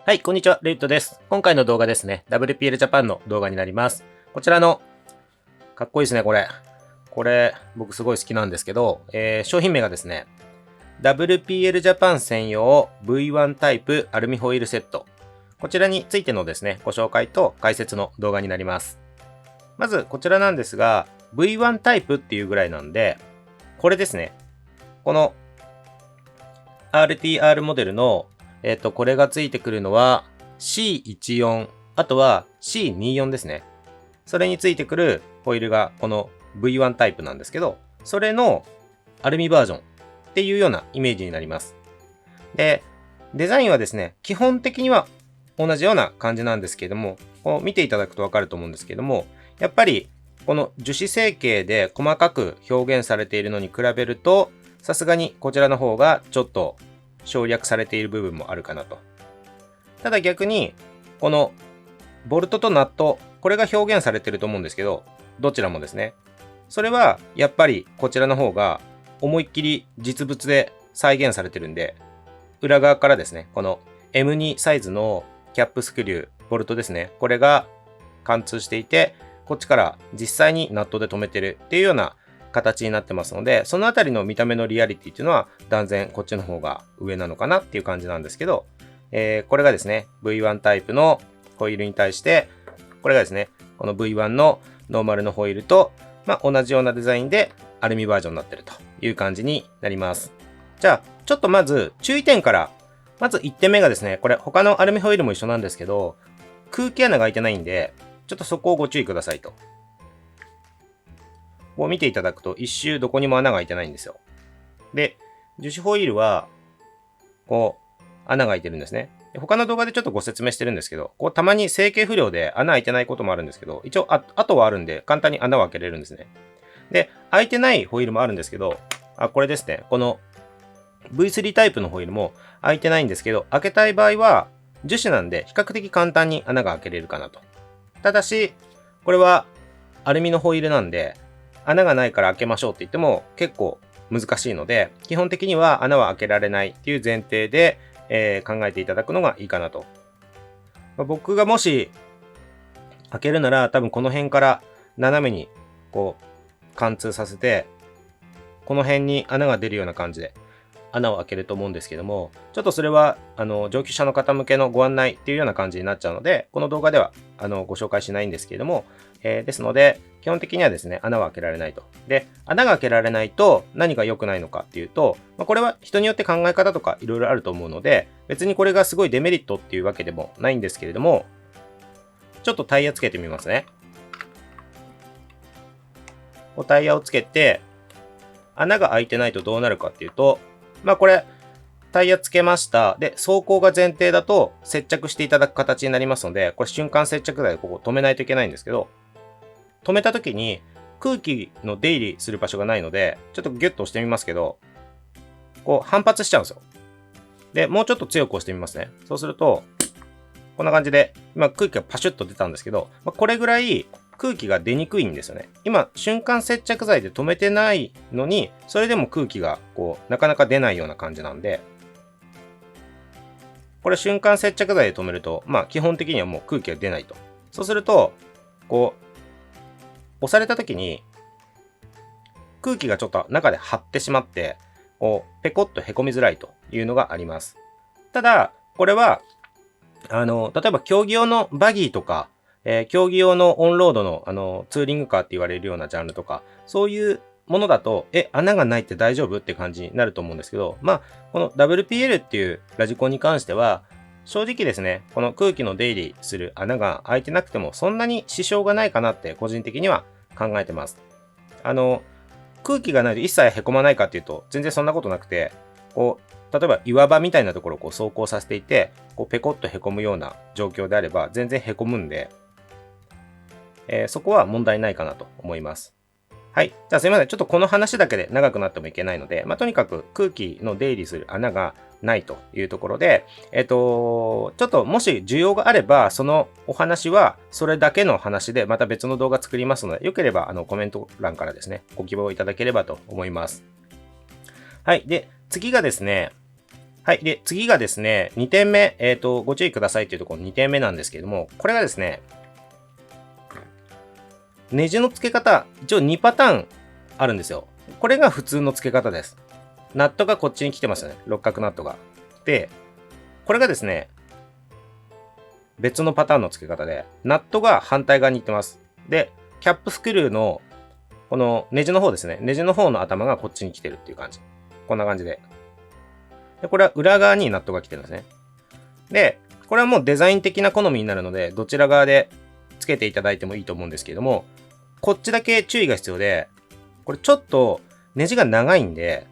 はい、こんにちは、レイトです。今回の動画ですね、WPL ジャパンの動画になります。こちらの、かっこいいですね、これ。これ、僕すごい好きなんですけど、商品名がですね、WPL ジャパン専用 V1 タイプアルミホイルセット。こちらについてのですね、ご紹介と解説の動画になります。まず、こちらなんですが、V1 タイプっていうぐらいなんで、これですね。この RTR モデルのこれがついてくるのは C14、あとは C24 ですね。それについてくるホイールがこの V1 タイプなんですけど、それのアルミバージョンっていうようなイメージになります。で、デザインはですね、基本的には同じような感じなんですけれども、こう見ていただくとわかると思うんですけれども、やっぱりこの樹脂成形で細かく表現されているのに比べると、さすがにこちらの方がちょっと省略されている部分もあるかなと。ただ逆に、このボルトとナット、これが表現されていると思うんですけど、どちらもですね。それはやっぱりこちらの方が思いっきり実物で再現されてるんで、裏側からですね、この M2 サイズのキャップスクリュー、ボルトですね。これが貫通していて、こっちから実際にナットで留めてるっていうような形になってますので、そのあたりの見た目のリアリティっていうのは断然こっちの方が上なのかなっていう感じなんですけど、これがですね、V1 タイプのホイールに対して、これがですね、この V1 のノーマルのホイールと、同じようなデザインでアルミバージョンになってるという感じになります。じゃあ、ちょっとまず注意点から、まず1点目がですね、これ他のアルミホイールも一緒なんですけど、空気穴が開いてないんで、ちょっとそこをご注意くださいと。こう見ていただくと一周どこにも穴が開いてないんですよ。で、樹脂ホイールは、こう、穴が開いてるんですね。他の動画でちょっとご説明してるんですけど、こうたまに成形不良で穴開いてないこともあるんですけど、一応跡はあるんで簡単に穴を開けれるんですね。で、開いてないホイールもあるんですけど、これですね。この V3 タイプのホイールも開いてないんですけど、開けたい場合は樹脂なんで比較的簡単に穴が開けれるかなと。ただし、これはアルミのホイールなんで、穴がないから開けましょうって言っても結構難しいので、基本的には穴は開けられないっていう前提で、考えていただくのがいいかなと。僕がもし開けるなら多分この辺から斜めにこう貫通させて、この辺に穴が出るような感じで穴を開けると思うんですけども、ちょっとそれは上級者の方向けのご案内っていうような感じになっちゃうので、この動画ではご紹介しないんですけれども、ですので基本的にはですね、穴は開けられないと。で、穴が開けられないと何が良くないのかっていうと、これは人によって考え方とかいろいろあると思うので、別にこれがすごいデメリットっていうわけでもないんですけれども、ちょっとタイヤつけてみますね。タイヤをつけて、穴が開いてないとどうなるかっていうと、これ、タイヤつけました。で、走行が前提だと接着していただく形になりますので、これ瞬間接着剤でここ止めないといけないんですけど、止めた時に空気の出入りする場所がないので、ちょっとギュッと押してみますけど、こう反発しちゃうんですよ。で、もうちょっと強く押してみますね。そうすると、こんな感じで、今空気がパシュッと出たんですけど、これぐらい空気が出にくいんですよね。今、瞬間接着剤で止めてないのに、それでも空気がこう、なかなか出ないような感じなんで、これ瞬間接着剤で止めると、基本的にはもう空気が出ないと。そうすると、こう、押された時に、空気がちょっと中で張ってしまって、こう、ペコッと凹みづらいというのがあります。ただ、これは、例えば競技用のバギーとか、競技用のオンロードの、ツーリングカーって言われるようなジャンルとか、そういうものだと、穴がないって大丈夫って感じになると思うんですけど、この WPL っていうラジコンに関しては、正直ですね、この空気の出入りする穴が開いてなくても、そんなに支障がないかなって個人的には考えてます。空気がないと一切凹まないかっていうと、全然そんなことなくて、こう、例えば岩場みたいなところをこう走行させていて、こうペコッと凹むような状況であれば、全然凹むんで、そこは問題ないかなと思います。はい。じゃあすいません。ちょっとこの話だけで長くなってもいけないので、とにかく空気の出入りする穴がないというところで、ちょっともし需要があれば、そのお話はそれだけの話でまた別の動画作りますので、よければコメント欄からですね、ご希望いただければと思います。はい。で、次がですね、はい。で、次がですね、2点目、ご注意くださいというところの2点目なんですけれども、これがですね、ネジの付け方、一応2パターンあるんですよ。これが普通の付け方です。ナットがこっちに来てますよね。六角ナットが。で、これがですね、別のパターンの付け方で、ナットが反対側に行ってます。で、キャップスクルーの、このネジの方ですね。ネジの方の頭がこっちに来てるっていう感じ。こんな感じで。で、これは裏側にナットが来てるんですね。で、これはもうデザイン的な好みになるので、どちら側で付けていただいてもいいと思うんですけれども、こっちだけ注意が必要で、これちょっとネジが長いんで、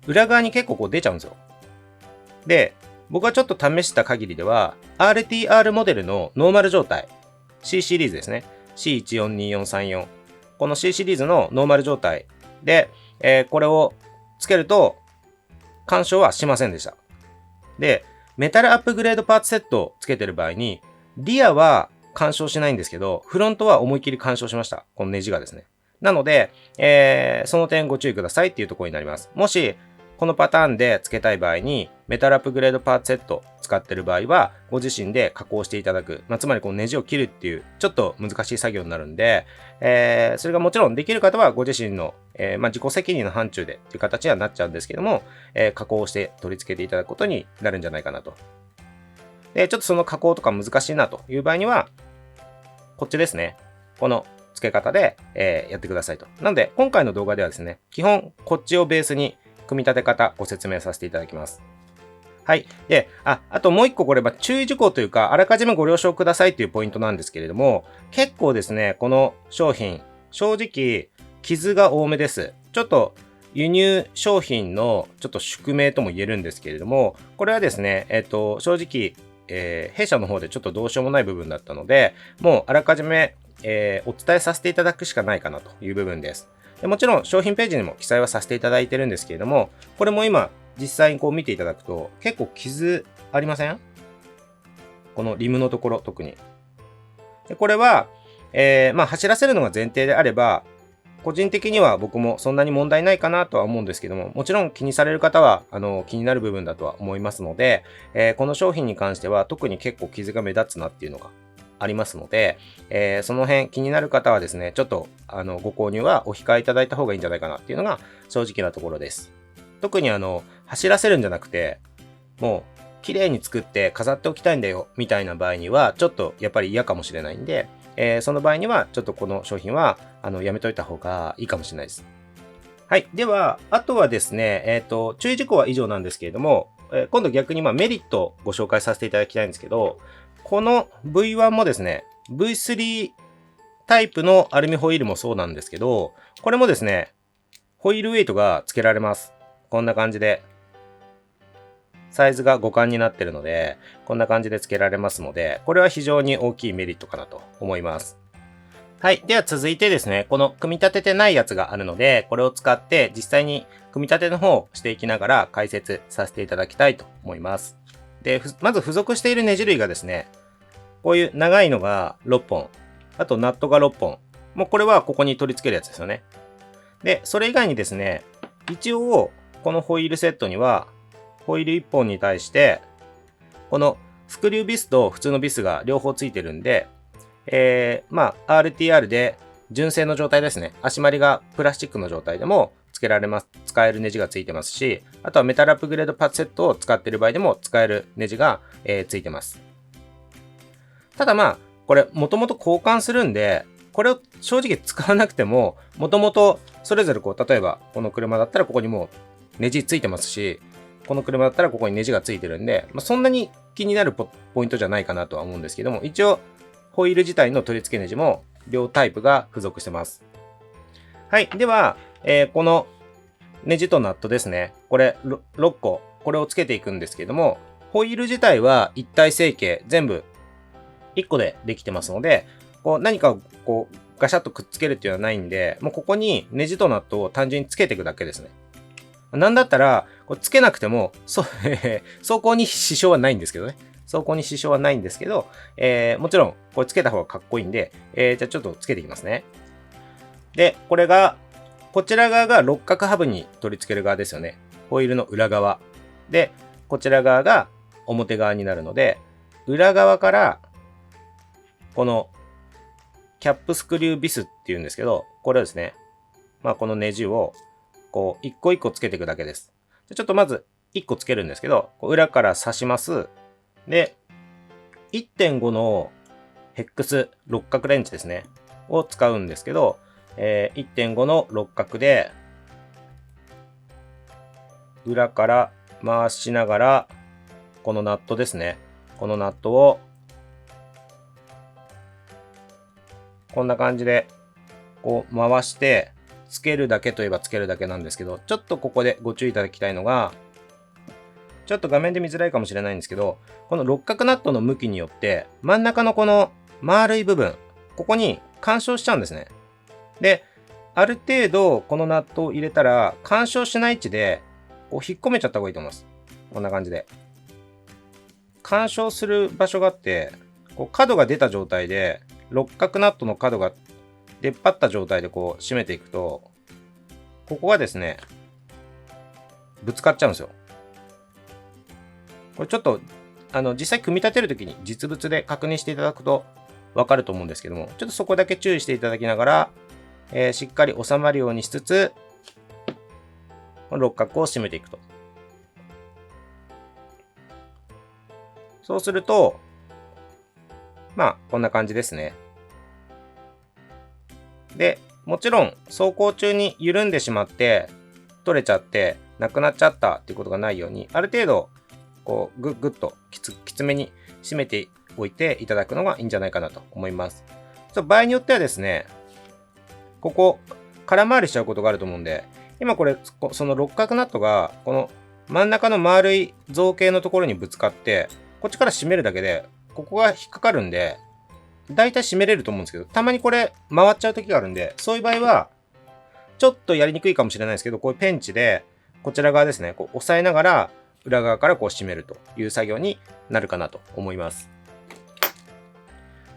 裏側に結構こう出ちゃうんですよ。で、僕はちょっと試した限りでは、RTR モデルのノーマル状態、C シリーズですね。C142434。この C シリーズのノーマル状態で、これをつけると、干渉はしませんでした。で、メタルアップグレードパーツセットをつけてる場合に、リアは干渉しないんですけど、フロントは思いっきり干渉しました。このネジがですね。なので、その点ご注意くださいっていうところになります。もし、このパターンで付けたい場合に、メタルアップグレードパーツセット使ってる場合は、ご自身で加工していただく。つまりこのネジを切るっていう、ちょっと難しい作業になるんで、それがもちろんできる方はご自身の、自己責任の範疇でっていう形にはなっちゃうんですけども、加工して取り付けていただくことになるんじゃないかなと。で、ちょっとその加工とか難しいなという場合には、こっちですね。この付け方で、やってくださいと。なので、今回の動画ではですね、基本こっちをベースに組み立て方ご説明させていただきます。はい。で、あともう一個これ、注意事項というか、あらかじめご了承くださいというポイントなんですけれども、結構ですね、この商品、正直、傷が多めです。ちょっと、輸入商品のちょっと宿命とも言えるんですけれども、これはですね、正直、弊社の方でちょっとどうしようもない部分だったので、もうあらかじめ、お伝えさせていただくしかないかなという部分です。でもちろん商品ページにも記載はさせていただいてるんですけれども、これも今実際にこう見ていただくと結構傷ありません？このリムのところ特に。でこれは、走らせるのが前提であれば、個人的には僕もそんなに問題ないかなとは思うんですけども、もちろん気にされる方は気になる部分だとは思いますので、この商品に関しては特に結構傷が目立つなっていうのがありますので、その辺気になる方はですね、ちょっとご購入はお控えいただいた方がいいんじゃないかなっていうのが正直なところです。特に走らせるんじゃなくて、もう綺麗に作って飾っておきたいんだよみたいな場合にはちょっとやっぱり嫌かもしれないんで、その場合にはちょっとこの商品はやめといた方がいいかもしれないです。はい。では、あとはですね、注意事項は以上なんですけれども、今度逆にメリットをご紹介させていただきたいんですけど、この V1 もですね、V3 タイプのアルミホイールもそうなんですけど、これもですね、ホイールウェイトが付けられます。こんな感じで。サイズが互換になってるので、こんな感じで付けられますので、これは非常に大きいメリットかなと思います。はい。では続いてですね、この組み立ててないやつがあるので、これを使って実際に組み立ての方をしていきながら解説させていただきたいと思います。で、まず付属しているネジ類がですね、こういう長いのが6本、あとナットが6本。もうこれはここに取り付けるやつですよね。で、それ以外にですね、一応このホイールセットには、ホイール1本に対して、このスクリュービスと普通のビスが両方ついてるんで、RTR で純正の状態ですね。足回りがプラスチックの状態でも付けられます。使えるネジがついてますし、あとはメタルアップグレードパーツセットを使っている場合でも使えるネジが、ついてます。ただこれもともと交換するんで、これを正直使わなくても、もともとそれぞれ例えばこの車だったらここにもうネジついてますし、この車だったらここにネジがついてるんで、そんなに気になるポイントじゃないかなとは思うんですけども、一応ホイール自体の取り付けネジも両タイプが付属してます。はい。では、このネジとナットですね。これ6個、これを付けていくんですけども、ホイール自体は一体成形全部1個でできてますので、何かガシャッとくっつけるっていうのはないんで、もうここにネジとナットを単純に付けていくだけですね。なんだったら、つけなくても、走行に支障はないんですけどね。走行に支障はないんですけど、もちろん、これつけた方がかっこいいんで、じゃあちょっとつけていきますね。で、これが、こちら側が六角ハブに取り付ける側ですよね。ホイールの裏側。で、こちら側が表側になるので、裏側からこのキャップスクリュービスっていうんですけど、これをですね、このネジをこう一個一個つけていくだけです。ちょっとまず1個つけるんですけど、裏から刺します。で、1.5 のヘックス六角レンチですね。を使うんですけど、1.5 の六角で、裏から回しながら、このナットですね。このナットを、こんな感じで、こう回して、つけるだけといえばつけるだけなんですけど、ちょっとここでご注意いただきたいのが、ちょっと画面で見づらいかもしれないんですけど、この六角ナットの向きによって、真ん中のこの丸い部分、ここに干渉しちゃうんですね。で、ある程度このナットを入れたら、干渉しない位置で、こう引っ込めちゃった方がいいと思います。こんな感じで。干渉する場所があって、こう角が出た状態で、六角ナットの角が出っ張った状態でこう締めていくと、ここがですね、ぶつかっちゃうんですよ。これちょっと、実際組み立てるときに実物で確認していただくとわかると思うんですけども、ちょっとそこだけ注意していただきながら、しっかり収まるようにしつつ、この六角を締めていくと。そうすると、こんな感じですね。で、もちろん、走行中に緩んでしまって、取れちゃって、なくなっちゃったっていうことがないように、ある程度、こう、ぐっときつめに締めておいていただくのがいいんじゃないかなと思います。場合によってはですね、ここ、空回りしちゃうことがあると思うんで、今これ、その六角ナットが、この真ん中の丸い造形のところにぶつかって、こっちから締めるだけで、ここが引っかかるんで、だいたい締めれると思うんですけど、たまにこれ回っちゃう時があるんで、そういう場合は、ちょっとやりにくいかもしれないですけど、こういうペンチで、こちら側ですね、こう押さえながら、裏側からこう締めるという作業になるかなと思います。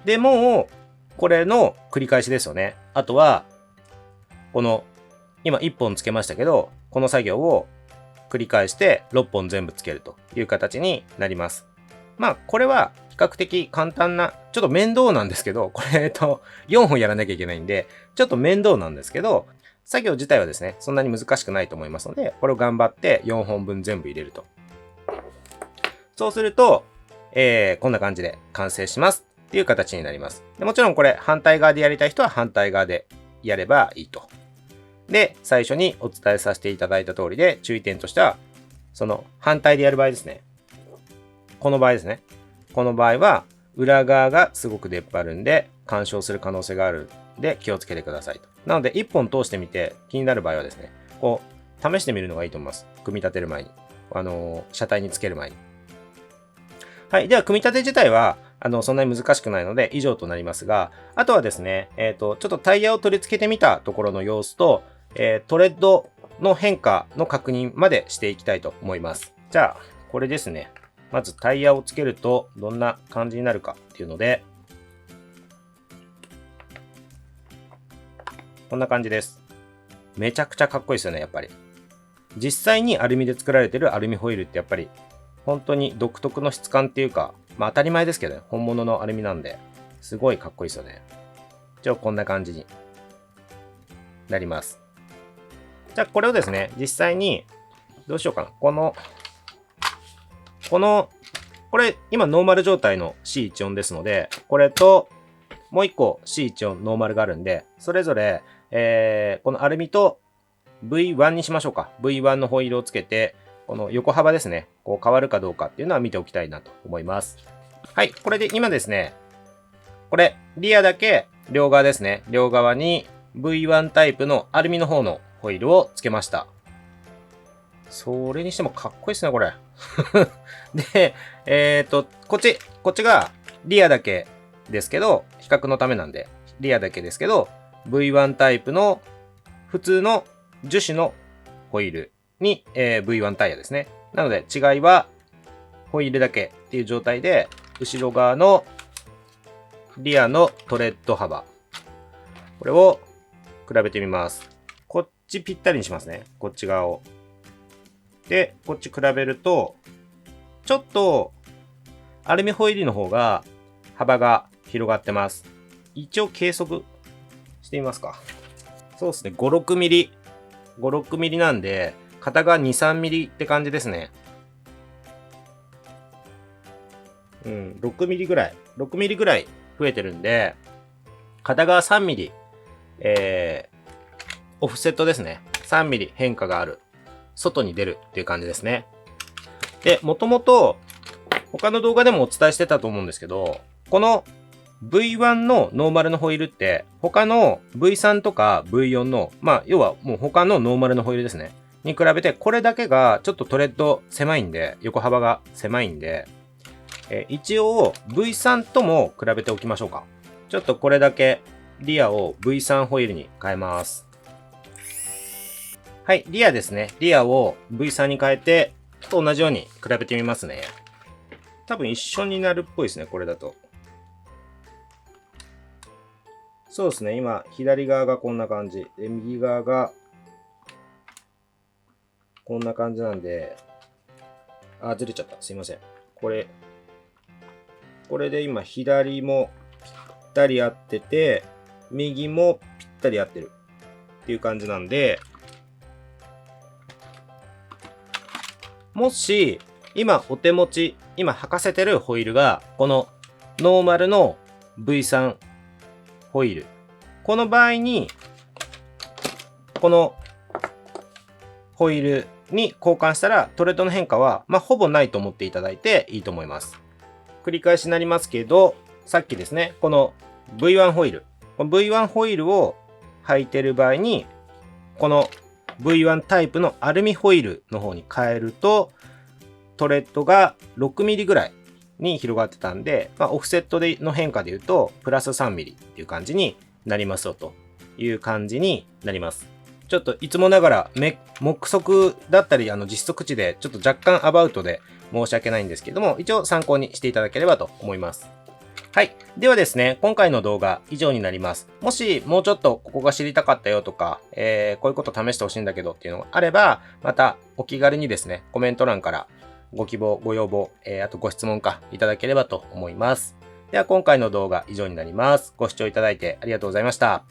で、もう、これの繰り返しですよね。あとは、この、今1本つけましたけど、この作業を繰り返して6本全部つけるという形になります。これは比較的簡単な、ちょっと面倒なんですけど、これ4本やらなきゃいけないんで、ちょっと面倒なんですけど、作業自体はですね、そんなに難しくないと思いますので、これを頑張って4本分全部入れると。そうすると、こんな感じで完成しますっていう形になります。でもちろんこれ反対側でやりたい人は反対側でやればいいと。で、最初にお伝えさせていただいた通りで注意点としては、その反対でやる場合ですね。この場合ですね。この場合は裏側がすごく出っ張るんで干渉する可能性があるんで気をつけてくださいと。なので1本通してみて気になる場合はですね、こう試してみるのがいいと思います。組み立てる前に。車体につける前に。はい。では、組み立て自体は、そんなに難しくないので、以上となりますが、あとはですね、ちょっとタイヤを取り付けてみたところの様子と、トレッドの変化の確認までしていきたいと思います。じゃあ、これですね。まずタイヤをつけると、どんな感じになるかっていうので、こんな感じです。めちゃくちゃかっこいいですよね、やっぱり。実際にアルミで作られてるアルミホイルってやっぱり本当に独特の質感っていうか、当たり前ですけどね、本物のアルミなんで、すごいかっこいいですよね。一応こんな感じになります。じゃあこれをですね、実際に、どうしようかな。これ今ノーマル状態の C14 ですので、これともう一個 C14 ノーマルがあるんで、それぞれ、このアルミと V1 にしましょうか。V1 のホイールをつけて、この横幅ですね、こう変わるかどうかっていうのは見ておきたいなと思います。はい、これで今ですね、これ、リアだけ両側ですね、両側に V1 タイプのアルミの方のホイールをつけました。それにしてもかっこいいですね、これ。で、こっちがリアだけですけど、比較のためなんで、リアだけですけど、V1 タイプの普通の樹脂のホイールに、V1 タイヤですね。なので違いはホイールだけっていう状態で、後ろ側のリアのトレッド幅。これを比べてみます。こっちぴったりにしますね。こっち側を。で、こっち比べると、ちょっとアルミホイルの方が幅が広がってます。一応計測してみますか。そうですね、5、6ミリ。5、6ミリなんで、片が2、3ミリって感じですね。6ミリぐらい。6ミリぐらい増えてるんで、片側3ミリ、オフセットですね。3ミリ変化がある。外に出るっていう感じですね。で、もともと、他の動画でもお伝えしてたと思うんですけど、この V1 のノーマルのホイールって、他の V3 とか V4 の、要はもう他のノーマルのホイールですね。に比べて、これだけがちょっとトレッド狭いんで、横幅が狭いんで、一応 V3 とも比べておきましょうか。ちょっとこれだけリアを V3 ホイールに変えます。はい、リアですね。リアを V3 に変えて、ちょっと同じように比べてみますね。多分一緒になるっぽいですね、これだと。そうですね、今、左側がこんな感じ。で、右側が、こんな感じなんで、ずれちゃった。すいません。これで今、左もぴったり合ってて、右もぴったり合ってるっていう感じなんで、もし、今お手持ち、今履かせてるホイールが、このノーマルの V3 ホイール。この場合に、このホイールに交換したらトレッドの変化は、ほぼないと思っていただいていいと思います。繰り返しになりますけど、さっきですね、この V1 ホイール。この V1 ホイールを履いてる場合に、この V1 タイプのアルミホイールの方に変えると、トレッドが6ミリぐらいに広がってたんで、オフセットでの変化で言うと、プラス3ミリっていう感じになりますよという感じになります。ちょっといつもながら目測だったり実測値でちょっと若干アバウトで申し訳ないんですけども、一応参考にしていただければと思います。はい。ではですね、今回の動画以上になります。もしもうちょっとここが知りたかったよとか、こういうこと試してほしいんだけどっていうのがあれば、またお気軽にですね、コメント欄からご希望、ご要望、あとご質問いただければと思います。では今回の動画以上になります。ご視聴いただいてありがとうございました。